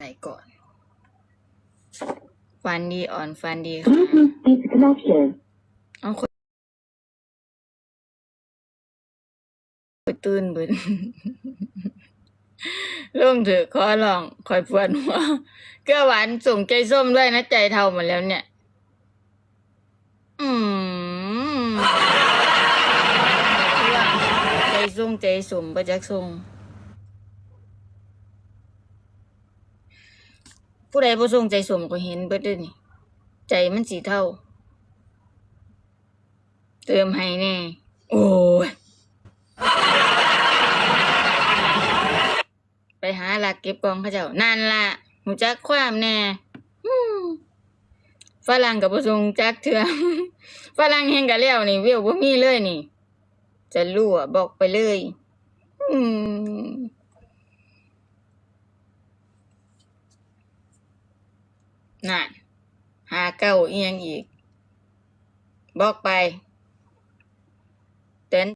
ไหนก่อนฟันดีอ่อนฟันดีค่ะ Bluetooth disconnection. เอาคนตื่นเบิด ลงเถอะขอลองคอยปวดหัวเกลือหวานส่งใจส้มด้วยนะใจเทาหมดแล้วเนี่ย ใจส่งใจสมประจักษ์ส่งผู้ใดบ่ส่งใจสมก็เห็นเบิดเด้อนี่ใจมันสีเทาเติมให้แน่โอ้ยไปหาหลักเก็บกองเขาเจ้านั่นล่ะหูจักความแน่ฝรั่งก็บ่ส่งจักเทื่อ ฝรั่งแฮงก็แล้วนี่วิวบ่มีเลยนี่ จะรู้อ่ะบอกไปเลยน่ะหาเก้าอีหยังอีกบอกไป